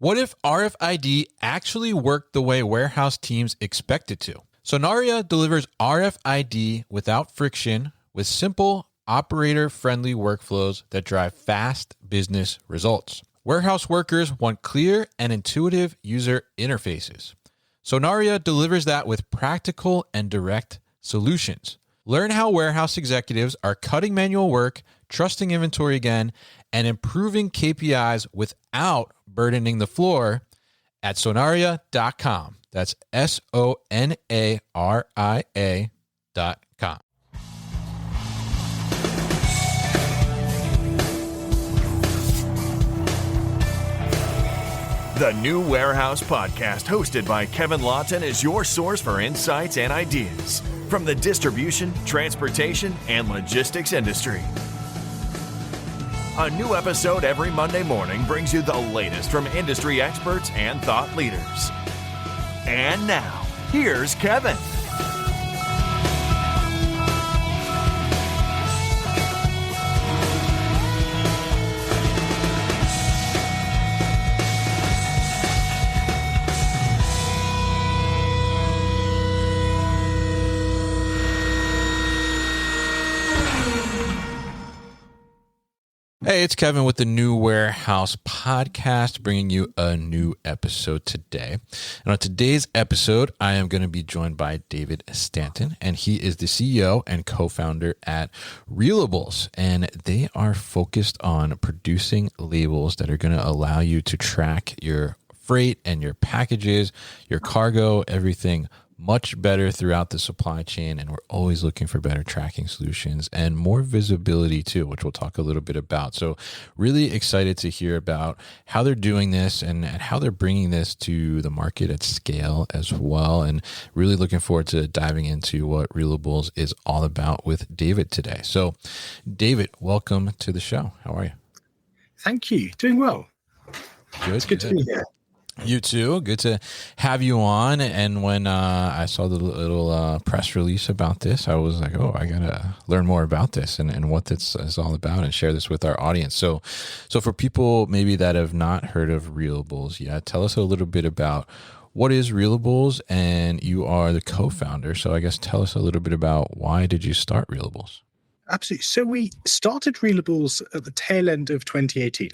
What if RFID actually worked the way warehouse teams expect it to? Sonaria delivers RFID without friction with simple, operator-friendly workflows that drive fast business results. Warehouse workers want clear and intuitive user interfaces. Sonaria delivers that with practical and direct solutions. Learn how warehouse executives are cutting manual work, trusting inventory again, and improving KPIs without burdening the floor at sonaria.com. That's SONARIA.com. The New Warehouse Podcast, hosted by Kevin Lawton, is your source for insights and ideas from the distribution, transportation, and logistics industry. A new episode every Monday morning brings you the latest from industry experts and thought leaders. And now, here's Kevin. Hey, it's Kevin with the New Warehouse Podcast, bringing you a new episode today. And on today's episode, I am going to be joined by David Stanton, and he is the CEO and co-founder at Reelables. And they are focused on producing labels that are going to allow you to track your freight and your packages, your cargo, everything much better throughout the supply chain. And we're always looking for better tracking solutions and more visibility too, which we'll talk a little bit about. So really excited to hear about how they're doing this and how they're bringing this to the market at scale as well. And really looking forward to diving into what Reelables is all about with David today. So David, welcome to the show. How are you? Thank you. Doing well. Good. It's good to be here. You too. Good to have you on. And when I saw the little press release about this, I was like, oh, I got to learn more about this and what this is all about and share this with our audience. So for people maybe that have not heard of Reelables yet, tell us a little bit about what is Reelables, and you are the co-founder. So I guess tell us a little bit about why did you start Reelables? Absolutely. So we started Reelables at the tail end of 2018.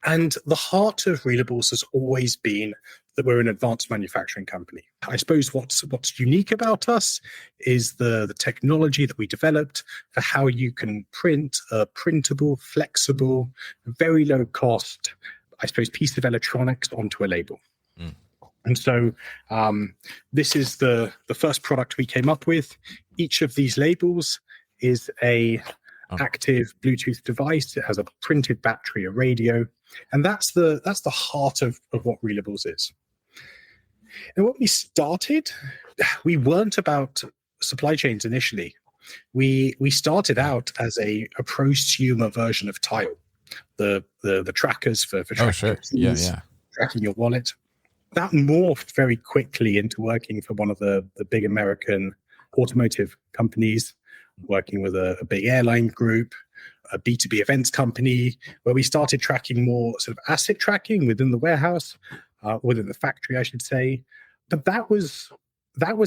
And the heart of Reelables has always been that we're an advanced manufacturing company. I suppose what's unique about us is the technology that we developed for how you can print a printable, flexible, very low cost, I suppose, piece of electronics onto a label. And so this is the first product we came up with. Each of these labels is a active Bluetooth device. It has a printed battery, a radio, and that's the heart of what Reelables is. And when we started, we weren't about supply chains initially. We started out as a prosumer version of Tile, the trackers for tracking, tracking your wallet. That morphed very quickly into working for one of the big American automotive companies, working with a big airline group, a B2B events company, where we started tracking more sort of asset tracking within the warehouse, within the factory, I should say. But that was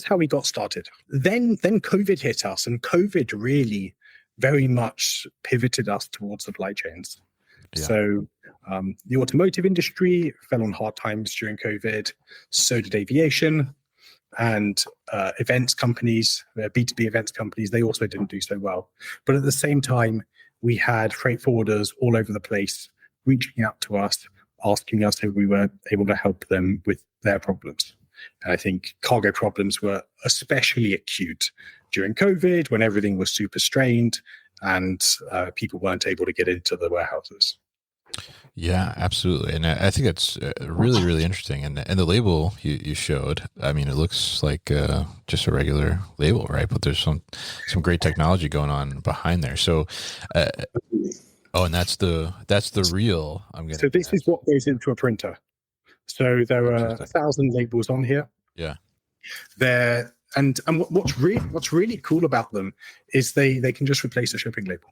how we got started. Then COVID hit us, and COVID really very much pivoted us towards supply chains. Yeah. So the automotive industry fell on hard times during COVID, so did aviation. And events companies, B2B events companies, they also didn't do so well. But at the same time, we had freight forwarders all over the place reaching out to us, asking us if we were able to help them with their problems. And I think cargo problems were especially acute during COVID, when everything was super strained and people weren't able to get into the warehouses. Yeah, absolutely. And I think it's really, really interesting. And the label you showed, I mean, it looks like just a regular label, right? But there's some great technology going on behind there. So, and that's the real. So this is what goes into a printer. So there are 1,000 labels on here. Yeah. And what's really cool about them is they can just replace a shipping label.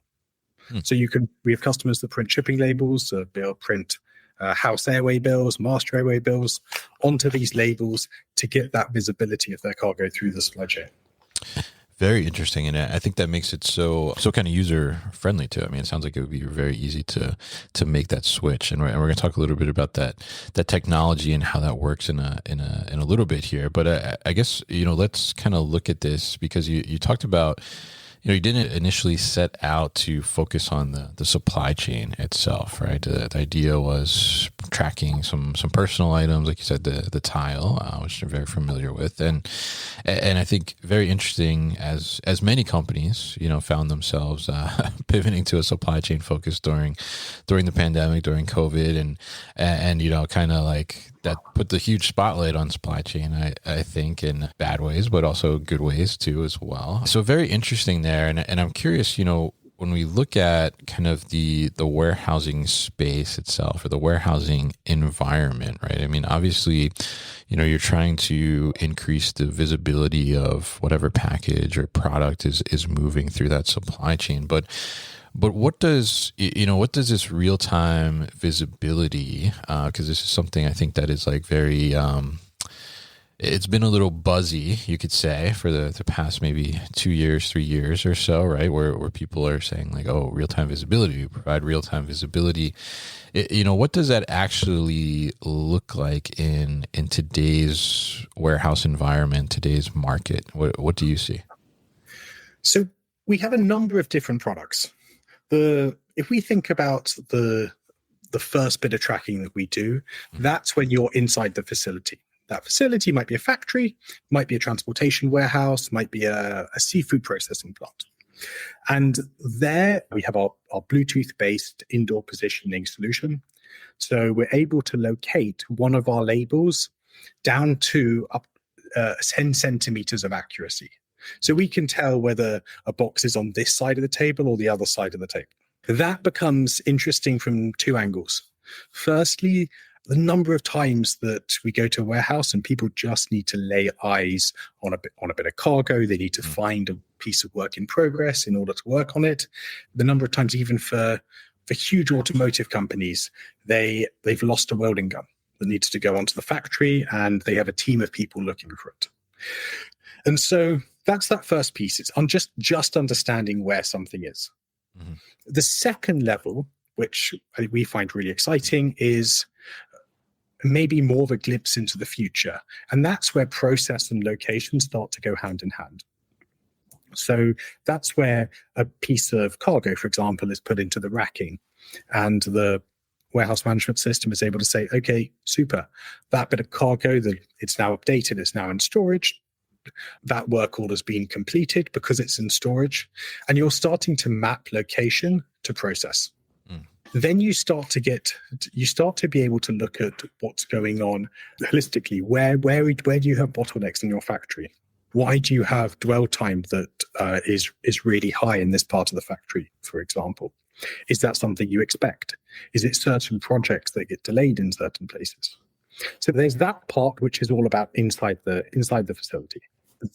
So we have customers that print shipping labels, they'll print house airway bills, master airway bills onto these labels to get that visibility of their cargo through the supply chain. Very interesting, and I think that makes it so kind of user friendly too. I mean, it sounds like it would be very easy to make that switch, and we're going to talk a little bit about that technology and how that works in a little bit here. But I guess let's kind of look at this because you talked about. You didn't initially set out to focus on the supply chain itself, right? The idea was tracking some personal items, like you said, the tile, which you're very familiar with, and I think very interesting as many companies, found themselves pivoting to a supply chain focus during the pandemic, during COVID, and kind of like that put the huge spotlight on supply chain, I think, in bad ways, but also good ways too as well. So very interesting there. And I'm curious, when we look at kind of the warehousing space itself or the warehousing environment, right? I mean, obviously, you're trying to increase the visibility of whatever package or product is moving through that supply chain. But what does this real time visibility? Because this is something I think that is like very. It's been a little buzzy, you could say, for the past maybe 2 years, 3 years or so, right? Where people are saying like, "Oh, real time visibility, we provide real time visibility." What does that actually look like in today's warehouse environment, today's market? What do you see? So we have a number of different products. If we think about the first bit of tracking that we do, that's when you're inside the facility. That facility might be a factory, might be a transportation warehouse, might be a seafood processing plant. And there we have our Bluetooth-based indoor positioning solution. So we're able to locate one of our labels down to up 10 centimeters of accuracy. So we can tell whether a box is on this side of the table or the other side of the table. That becomes interesting from two angles. Firstly, the number of times that we go to a warehouse and people just need to lay eyes on a bit of cargo. They need to find a piece of work in progress in order to work on it. The number of times, even for huge automotive companies, they've lost a welding gun that needs to go onto the factory, and they have a team of people looking for it. And so that's that first piece. It's on just understanding where something is. Mm-hmm. The second level, which we find really exciting, is maybe more of a glimpse into the future. And that's where process and location start to go hand in hand. So that's where a piece of cargo, for example, is put into the racking, and the warehouse management system is able to say, okay, super, that bit of cargo, it's now updated, it's now in storage. That work order's been completed because it's in storage, and you're starting to map location to process. Then you start to be able to look at what's going on holistically. Where do you have bottlenecks in your factory? Why do you have dwell time that is really high in this part of the factory, for example? Is that something you expect? Is it certain projects that get delayed in certain places? So there's that part which is all about inside the facility.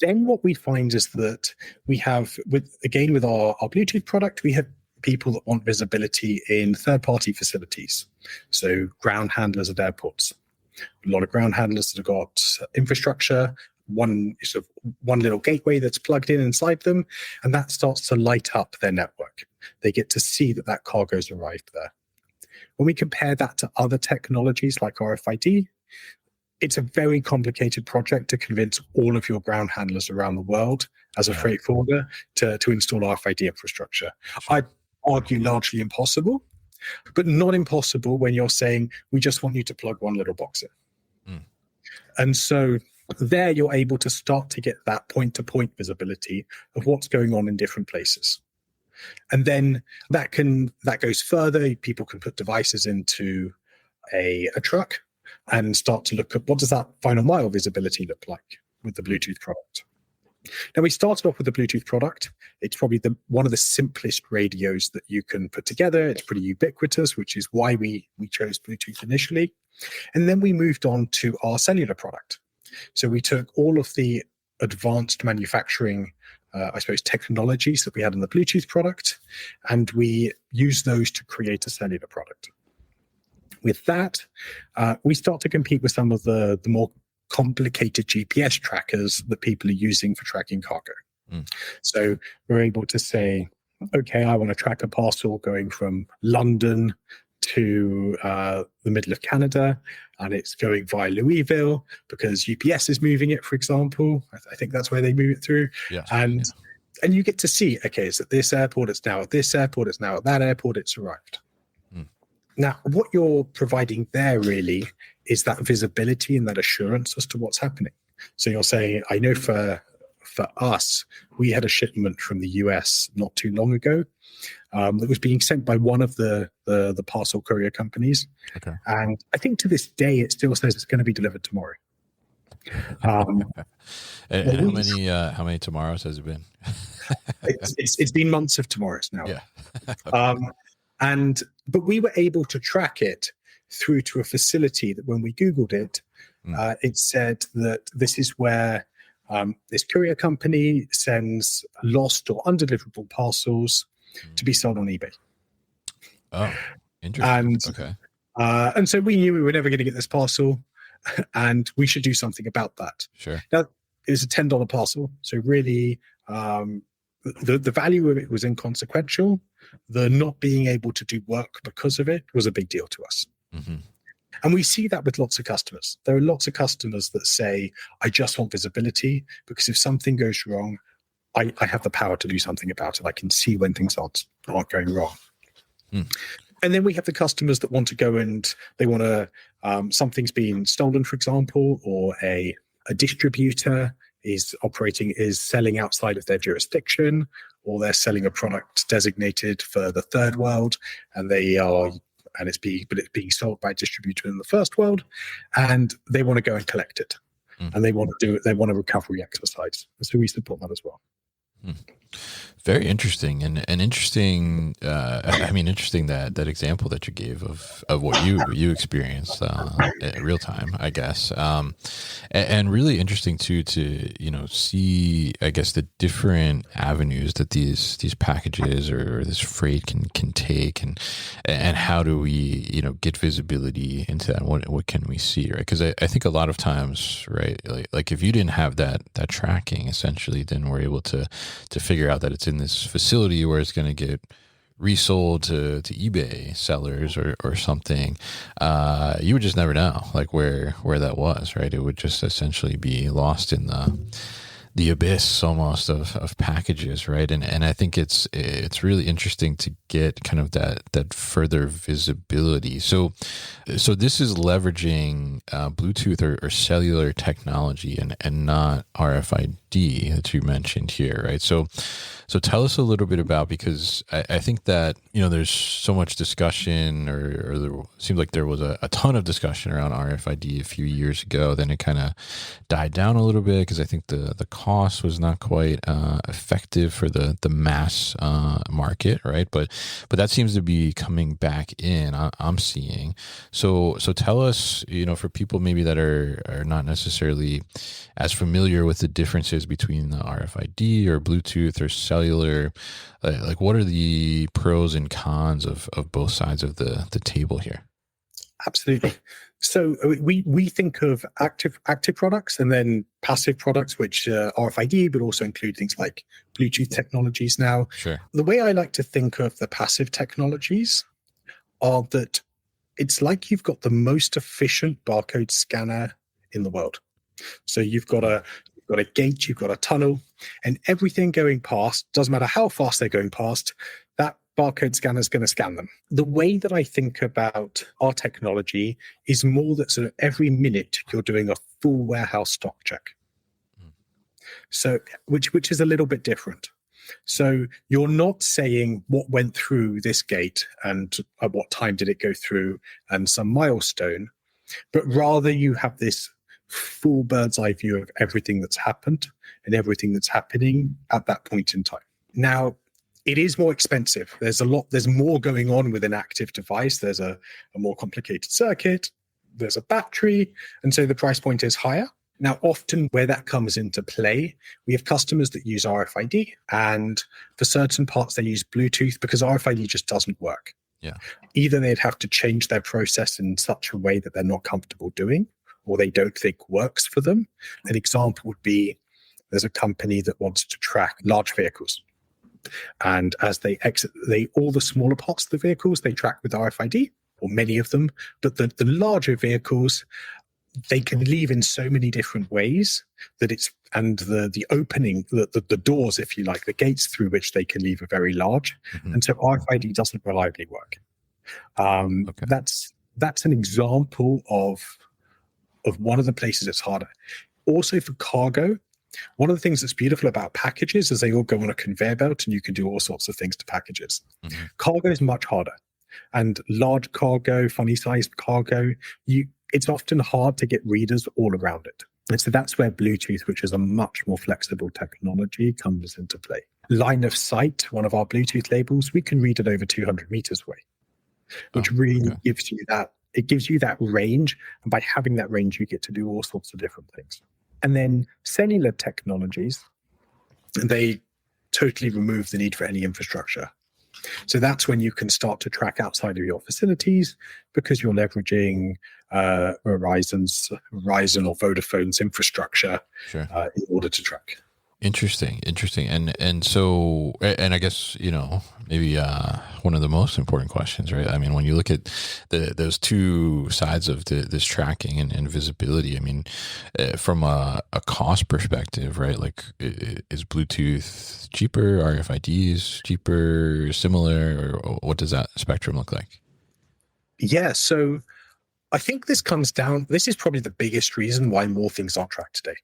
Then what we find is that we have, with our Bluetooth product, we have people that want visibility in third-party facilities. So ground handlers at airports. A lot of ground handlers that have got infrastructure, one little gateway that's plugged in inside them, and that starts to light up their network. They get to see that cargo's arrived there. When we compare that to other technologies like RFID, it's a very complicated project to convince all of your ground handlers around the world as a freight forwarder to install RFID infrastructure. I'd argue largely impossible, but not impossible when you're saying, we just want you to plug one little box in. And so there you're able to start to get that point-to-point visibility of what's going on in different places. And then that goes further. People can put devices into a truck and start to look at what does that final mile visibility look like with the Bluetooth product. Now, we started off with the Bluetooth product. It's probably one of the simplest radios that you can put together. It's pretty ubiquitous, which is why we chose Bluetooth initially. And then we moved on to our cellular product. So we took all of the advanced manufacturing, technologies that we had in the Bluetooth product, and we used those to create a cellular product. With that, we start to compete with some of the more complicated GPS trackers that people are using for tracking cargo. So we're able to say, okay, I want to track a parcel going from London to the middle of Canada, and it's going via Louisville because UPS is moving it, for example. I think that's where they move it through. Yes. And you get to see, okay, it's at this airport, it's now at this airport, it's now at that airport, it's arrived. Now, what you're providing there really is that visibility and that assurance as to what's happening. So you're saying, I know for us, we had a shipment from the US not too long ago that was being sent by one of the parcel courier companies. Okay. And I think to this day, it still says it's going to be delivered tomorrow. And how many tomorrows has it been? It's been months of tomorrows now. Yeah. But we were able to track it through to a facility that when we Googled it, it said that this is where this courier company sends lost or undeliverable parcels to be sold on eBay. Oh, interesting. And so we knew we were never going to get this parcel, and we should do something about that. Sure. Now, it was a $10 parcel, so really the value of it was inconsequential. The not being able to do work because of it was a big deal to us. And we see that with lots of customers. There are lots of customers that say, I just want visibility because if something goes wrong, I have the power to do something about it. I can see when things aren't going wrong. And then we have the customers that want to go and they want to, something's been stolen, for example, or a distributor is selling outside of their jurisdiction, or they're selling a product designated for the third world, and it's being sold by a distributor in the first world, and they want to go and collect it, and they want a recovery exercise. So we support that as well. Very interesting, and interesting. Interesting that example that you gave of what you experienced in real time, I guess, and really interesting too to see, I guess, the different avenues that these packages or this freight can take, and how do we get visibility into that? What can we see, right? Because I think a lot of times, right, like if you didn't have that tracking, essentially, then we're able to figure out that it's in this facility where it's going to get resold to eBay sellers or something. You would just never know like where that was, right? It would just essentially be lost in the abyss almost of packages, right? And I think it's really interesting to get kind of that further visibility. So this is leveraging Bluetooth or cellular technology and not RFID that you mentioned here, right? So tell us a little bit about, because I think that there's so much discussion, or there seems like there was a ton of discussion around RFID a few years ago. Then it kind of died down a little bit because I think the cost was not quite effective for the mass market, right? But that seems to be coming back in. I'm seeing. So tell us, for people maybe that are not necessarily as familiar with the differences between the RFID or Bluetooth or cellular, like what are the pros and cons of both sides of the table here? Absolutely. So we think of active products and then passive products, which are RFID, but also include things like Bluetooth technologies now. Sure. The way I like to think of the passive technologies are that it's like you've got the most efficient barcode scanner in the world. So you've got a gate, you've got a tunnel, and everything going past, doesn't matter how fast they're going past, that barcode scanner is going to scan them. The way that I think about our technology is more that sort of every minute you're doing a full warehouse stock check. So, which is a little bit different. So you're not saying what went through this gate and at what time did it go through and some milestone, but rather you have this full bird's eye view of everything that's happened and everything that's happening at that point in time. Now, it is more expensive. There's more going on with an active device. There's a more complicated circuit. There's a battery. And so the price point is higher. Now, often where that comes into play, we have customers that use RFID, and for certain parts they use Bluetooth because RFID just doesn't work. Yeah. Either they'd have to change their process in such a way that they're not comfortable doing, or they don't think works for them. An example would be there's a company that wants to track large vehicles. And as they exit, all the smaller parts of the vehicles, they track with RFID, or many of them. But the larger vehicles, they can leave in so many different ways that the opening, the doors, if you like, the gates through which they can leave are very large. Mm-hmm. And so RFID doesn't reliably work. Okay. That's an example of one of the places it's harder. Also for cargo, one of the things that's beautiful about packages is they all go on a conveyor belt and you can do all sorts of things to packages. Mm-hmm. Cargo is much harder. And large cargo, funny sized cargo, it's often hard to get readers all around it. And so that's where Bluetooth, which is a much more flexible technology, comes into play. Line of sight, one of our Bluetooth labels, we can read it over 200 meters away, which really gives you that range. And by having that range, you get to do all sorts of different things. And then cellular technologies, they totally remove the need for any infrastructure. So that's when you can start to track outside of your facilities because you're leveraging Verizon or Vodafone's infrastructure in order to track. Interesting. And so, and I guess, maybe one of the most important questions, right? I mean, when you look at those two sides of this tracking and visibility, I mean, from a cost perspective, right? Like, is Bluetooth cheaper? RFIDs cheaper, similar, or what does that spectrum look like? Yeah. So I think this is probably the biggest reason why more things aren't tracked today.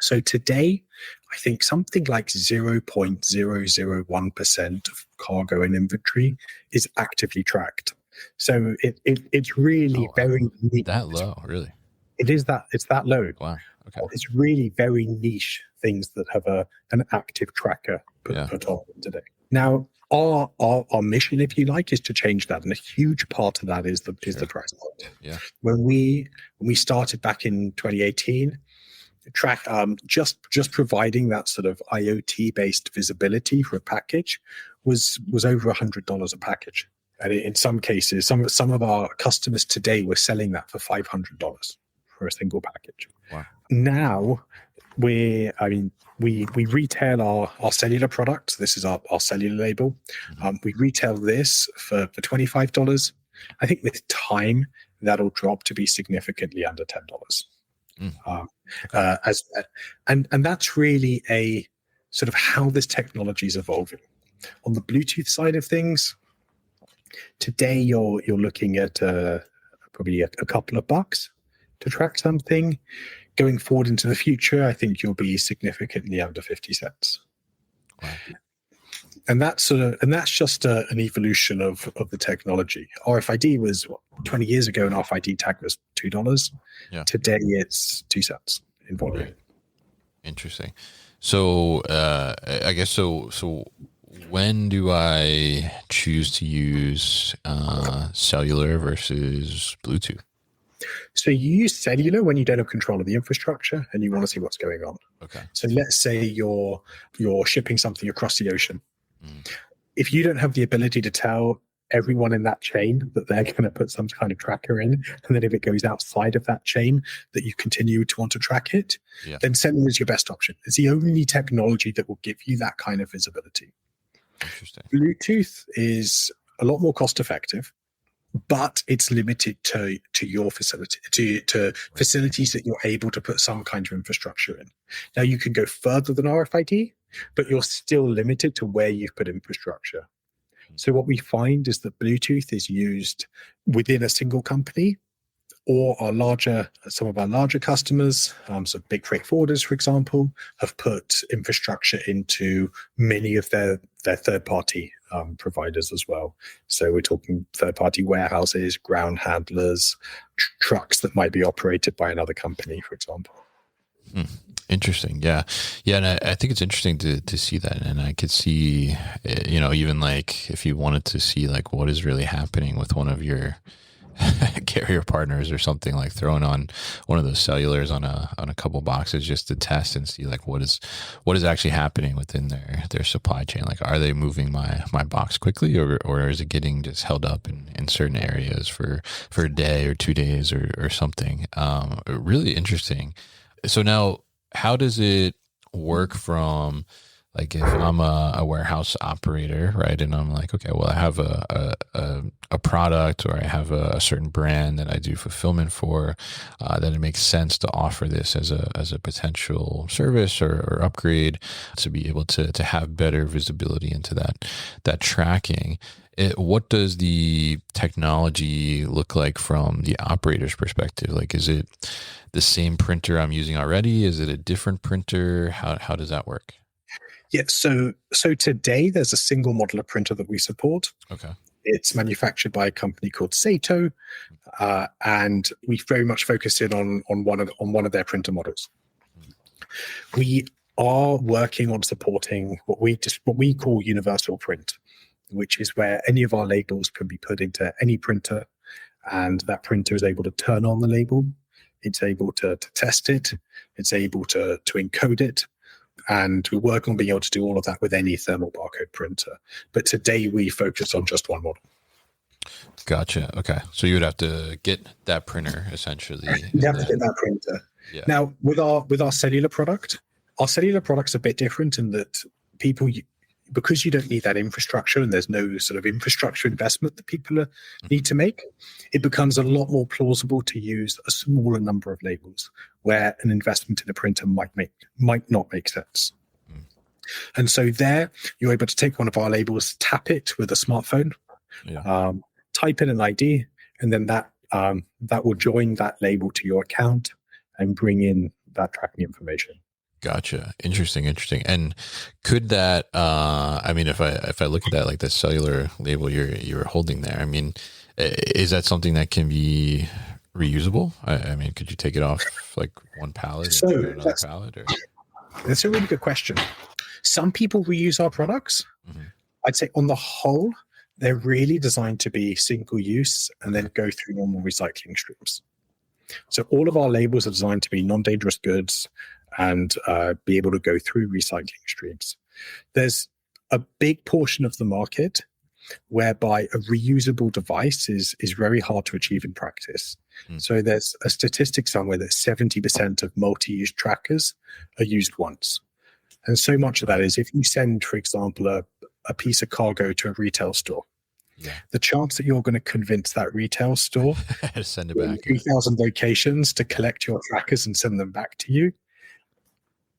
So today, I think something like 0.001% of cargo and inventory is actively tracked. So it's really very niche. That low, really? It's that low. Wow. Okay. It's really very niche things that have an active tracker put on today. Now, our mission, if you like, is to change that, and a huge part of that is the price point. Yeah. When we started back in 2018. Track just providing that sort of IoT based visibility for a package was over $100 a package, and in some cases, some of our customers today were selling that for $500 for a single package. Wow. Now we retail our cellular products. This is our cellular label. Mm-hmm. We retail this for $25. I think with time that'll drop to be significantly under $10. And that's really a sort of how this technology is evolving. On the Bluetooth side of things, today you're looking at probably a couple of bucks to track something. Going forward into the future, I think you'll be significantly under 50 cents. Wow. And that's just an evolution of the technology. RFID was 20 years ago, an RFID tag was $2. Yeah. Today it's 2 cents in volume. Right. Interesting. So I guess so when do I choose to use cellular versus Bluetooth? So you use cellular when you don't have control of the infrastructure and you want to see what's going on. Okay. So let's say you're shipping something across the ocean. If you don't have the ability to tell everyone in that chain that they're going to put some kind of tracker in, and then if it goes outside of that chain that you continue to want to track it, then cellular is your best option. It's the only technology that will give you that kind of visibility. Interesting. Bluetooth is a lot more cost effective, but it's limited to your facility, to facilities that you're able to put some kind of infrastructure in. Now you can go further than RFID, but you're still limited to where you've put infrastructure. So what we find is that Bluetooth is used within a single company, or some of our larger customers, so big freight forwarders, for example, have put infrastructure into many of their third-party providers as well. So we're talking third-party warehouses, ground handlers, trucks that might be operated by another company, for example. Interesting. Yeah. And I think it's interesting to see that. And I could see, even like if you wanted to see like what is really happening with one of your carrier partners or something, like throwing on one of those cellulars on a couple boxes just to test and see like what is actually happening within their supply chain. Like, are they moving my box quickly, or is it getting just held up in certain areas for a day or 2 days or something? Really interesting. So now, how does it work from, like, if I'm a warehouse operator, right, and I'm like, okay, well, I have a product, or I have a certain brand that I do fulfillment for, that it makes sense to offer this as a potential service or upgrade to be able to have better visibility into that tracking. What does the technology look like from the operator's perspective? Like, is it the same printer I'm using already? Is it a different printer? How does that work? Yeah, so today there's a single modular printer that we support. Okay. It's manufactured by a company called Sato, and we very much focus in on one of their printer models. We are working on supporting what we call universal print, which is where any of our labels can be put into any printer, and that printer is able to turn on the label. It's able to test it. It's able to encode it. And we work on being able to do all of that with any thermal barcode printer. But today we focus on just one model. Gotcha. Okay. So you would have to get that printer essentially. You have to get that printer. Yeah. Now, with our cellular product's a bit different in that because you don't need that infrastructure, and there's no sort of infrastructure investment that people need to make, it becomes a lot more plausible to use a smaller number of labels where an investment in a printer might not make sense. And so there, you're able to take one of our labels, tap it with a smartphone, type in an ID, and then that will join that label to your account and bring in that tracking information. Gotcha. Interesting. And could that, I mean, if I look at that, like the cellular label you're holding there, I mean, is that something that can be reusable? I mean, could you take it off like one pallet and put it on another pallet? Or? That's a really good question. Some people reuse our products. Mm-hmm. I'd say on the whole, they're really designed to be single use and then go through normal recycling streams. So all of our labels are designed to be non-dangerous goods and be able to go through recycling streams. There's a big portion of the market whereby a reusable device is very hard to achieve in practice. So there's a statistic somewhere that 70% of multi-use trackers are used once. And so much of that is if you send, for example, a piece of cargo to a retail store, the chance that you're going to convince that retail store to send it back 3,000 locations to collect your trackers and send them back to you,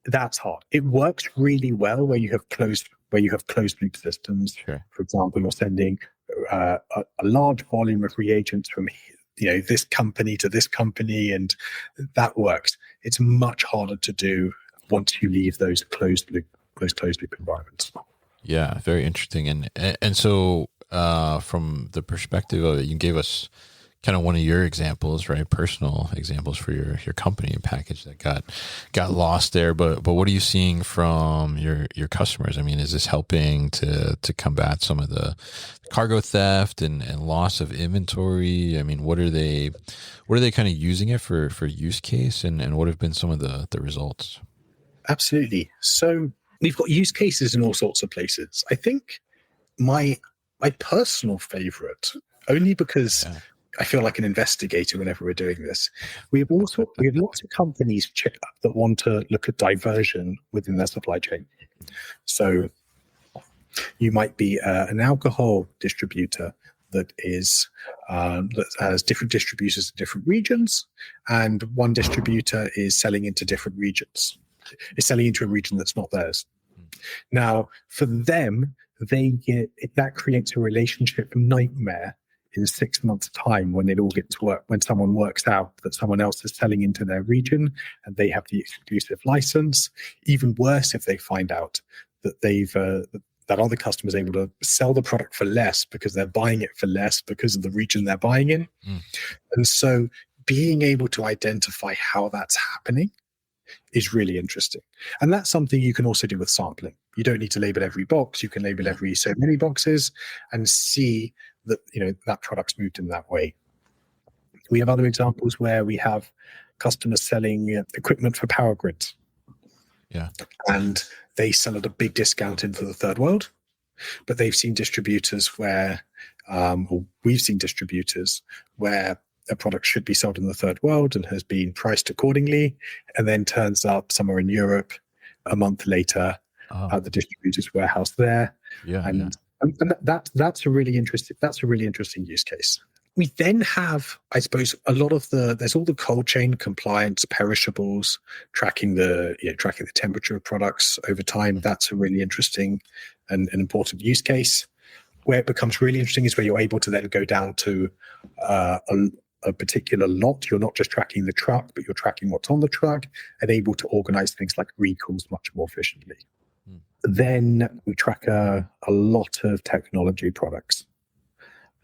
that's hard. It works really well where you have closed loop systems. Sure. For example, you're sending a large volume of reagents from this company to this company, and that works. It's much harder to do once you leave those closed loop environments. Yeah, very interesting. And so from the perspective of it, you gave us kind of one of your examples, right? Personal examples for your company and package that got lost there. But what are you seeing from your customers? I mean, is this helping to combat some of the cargo theft and loss of inventory? I mean, what are they kind of using it for use case, and what have been some of the results? Absolutely. So we've got use cases in all sorts of places. I think my personal favorite, only because I feel like an investigator whenever we're doing this. We have lots of companies that want to look at diversion within their supply chain. So you might be an alcohol distributor that has different distributors in different regions, and one distributor is selling into different regions. It's selling into a region that's not theirs. Now, for them, that creates a relationship nightmare in 6 months' time when it all gets to work, when someone works out that someone else is selling into their region and they have the exclusive license. Even worse if they find out that that other customer is able to sell the product for less because they're buying it for less because of the region they're buying in. And so being able to identify how that's happening is really interesting. And that's something you can also do with sampling. You don't need to label every box. You can label every so many boxes and see that that product's moved in that way. We have other examples where we have customers selling equipment for power grids. Yeah. And they sell at a big discount into the third world. But they've seen distributors where, or we've seen distributors where a product should be sold in the third world and has been priced accordingly, and then turns up somewhere in Europe a month later at the distributor's warehouse there. And that's a really interesting use case. We then have, I suppose, there's all the cold chain compliance, perishables, tracking the temperature of products over time. That's a really interesting and an important use case. Where it becomes really interesting is where you're able to then go down to a particular lot. You're not just tracking the truck, but you're tracking what's on the truck and able to organize things like recalls much more efficiently. Then we track a lot of technology products.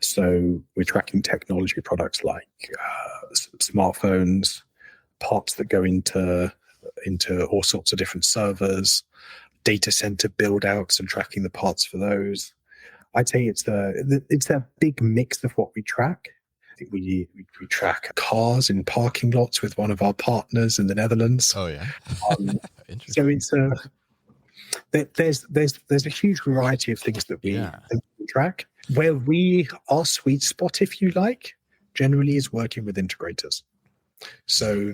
So we're tracking technology products like smartphones, parts that go into all sorts of different servers, data center build outs and tracking the parts for those. I'd say it's a big mix of what we track. I think we track cars in parking lots with one of our partners in the Netherlands. Oh yeah. So it's there's a huge variety of things that we track. Where our sweet spot, if you like, generally is working with integrators. So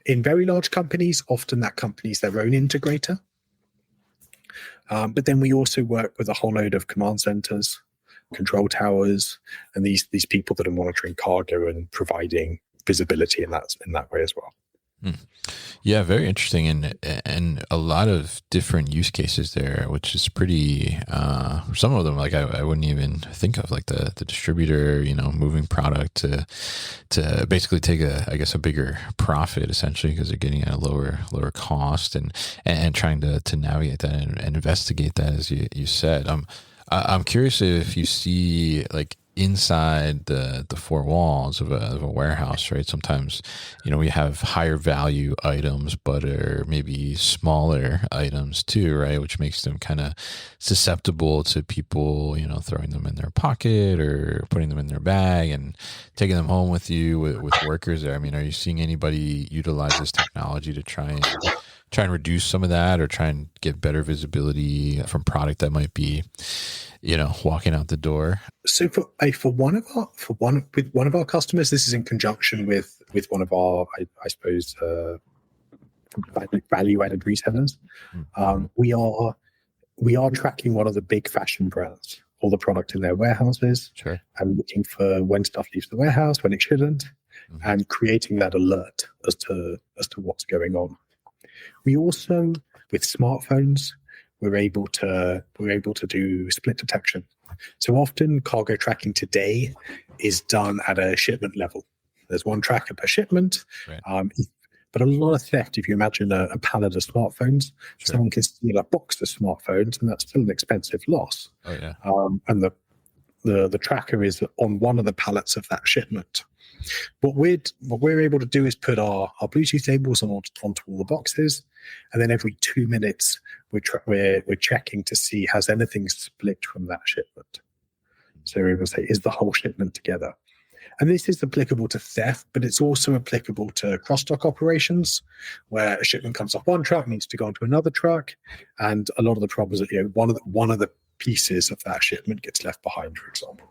in very large companies, often that company's their own integrator. But then we also work with a whole load of command centers, control towers, and these people that are monitoring cargo and providing visibility in that way as well. Yeah, very interesting, and a lot of different use cases there, which is pretty. Some of them, like I wouldn't even think of, like the distributor, moving product to basically take a bigger profit essentially because they're getting at a lower cost and trying to navigate that and investigate that, as you said. I'm curious if you see, like, inside the four walls of a warehouse, right? Sometimes, we have higher value items, but are maybe smaller items too, right? Which makes them kind of susceptible to people, throwing them in their pocket or putting them in their bag and taking them home with you with workers there. I mean, are you seeing anybody utilize this technology to try and reduce some of that, or try and get better visibility from product that might be, walking out the door? So with one of our customers, this is in conjunction with one of our, I suppose, value-added resellers. We are tracking one of the big fashion brands, all the product in their warehouses, sure, and looking for when stuff leaves the warehouse, when it shouldn't, and creating that alert as to what's going on. We also, with smartphones, we're able to do split detection. So often cargo tracking today is done at a shipment level. There's one tracker per shipment. Right. But a lot of theft, if you imagine a pallet of smartphones, sure, someone can steal a box of smartphones, and that's still an expensive loss. Oh yeah. And the tracker is on one of the pallets of that shipment. What we're able to do is put our Bluetooth tables onto all the boxes, and then every 2 minutes we're checking to see has anything split from that shipment. So we're able to say, is the whole shipment together? And this is applicable to theft, but it's also applicable to cross-dock operations, where a shipment comes off one truck, needs to go onto another truck, and a lot of the problems that one of the pieces of that shipment gets left behind, for example.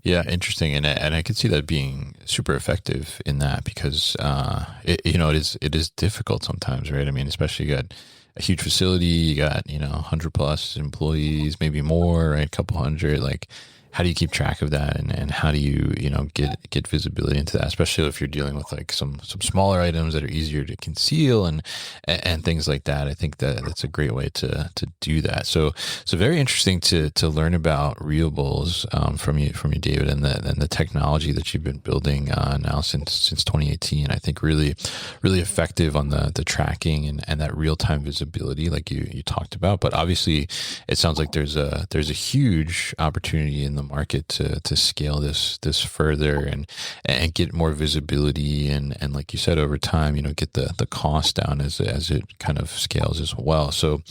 Yeah, interesting, and I could see that being super effective in that, because it is difficult sometimes, right? I mean, especially you got a huge facility, you got 100 plus employees, maybe more, right? A couple hundred. Like, how do you keep track of that, and how do you get visibility into that, especially if you're dealing with like some smaller items that are easier to conceal and things like that? I think that's a great way to do that. So very interesting to learn about Reelables from you, David, and the technology that you've been building now since 2018. I think really effective on the tracking and that real time visibility, like you talked about. But obviously, it sounds like there's a huge opportunity in the the market to scale this further and get more visibility and like you said, over time, get the cost down as it kind of scales as well. So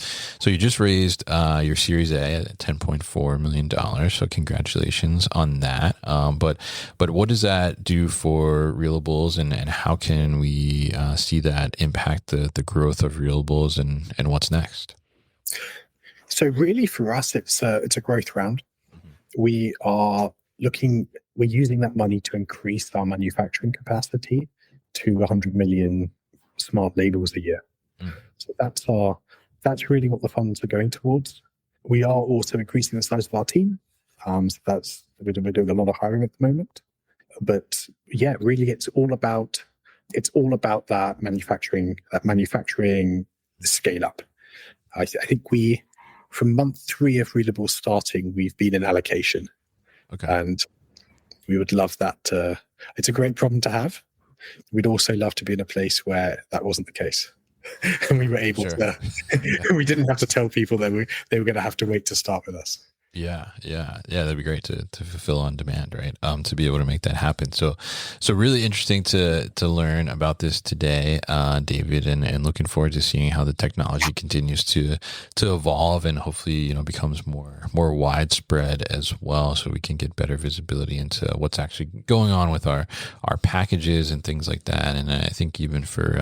you just raised your Series A at $10.4 million. So congratulations on that. But what does that do for Reelables, and how can we see that impact the growth of Reelables and what's next? So really for us, it's a growth round. We're using that money to increase our manufacturing capacity to 100 million smart labels a year. So that's really what the funds are going towards. We are also increasing the size of our team. So we're doing a lot of hiring at the moment. But yeah, really it's all about that manufacturing scale up. I think from month 3 of Reelables starting, we've been in allocation. Okay. And we would love that. It's a great problem to have. We'd also love to be in a place where that wasn't the case. And we were able to, we didn't have to tell people that they were going to have to wait to start with us. Yeah. That'd be great to fulfill on demand, right? To be able to make that happen. So really interesting to learn about this today, David, and looking forward to seeing how the technology continues to evolve and hopefully, becomes more widespread as well. So we can get better visibility into what's actually going on with our packages and things like that. And I think even for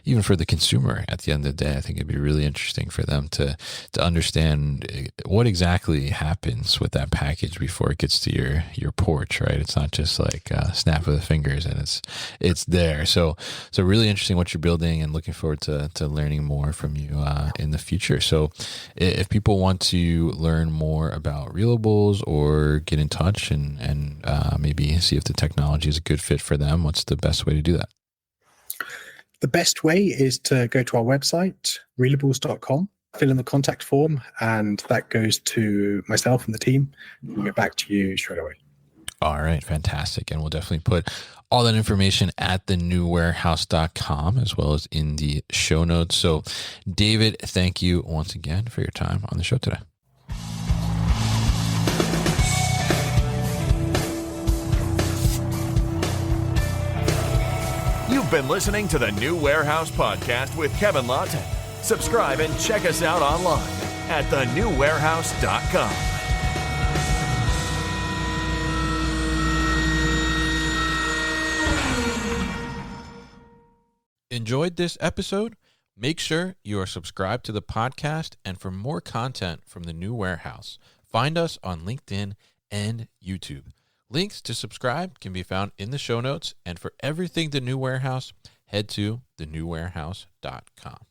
the consumer at the end of the day, I think it'd be really interesting for them to understand what exactly happens with that package before it gets to your porch, right? It's not just like a snap of the fingers and it's there. So really interesting what you're building, and looking forward to learning more from you in the future. So if people want to learn more about Reelables or get in touch and maybe see if the technology is a good fit for them, what's the best way to do that? The best way is to go to our website, reelables.com. Fill in the contact form, and that goes to myself and the team. We'll get back to you straight away. All right, fantastic. And we'll definitely put all that information at thenewwarehouse.com as well as in the show notes. So, David, thank you once again for your time on the show today. You've been listening to the New Warehouse Podcast with Kevin Lawton. Subscribe and check us out online at thenewwarehouse.com. Enjoyed this episode? Make sure you are subscribed to the podcast, and for more content from the New Warehouse, find us on LinkedIn and YouTube. Links to subscribe can be found in the show notes, and for everything The New Warehouse, head to thenewwarehouse.com.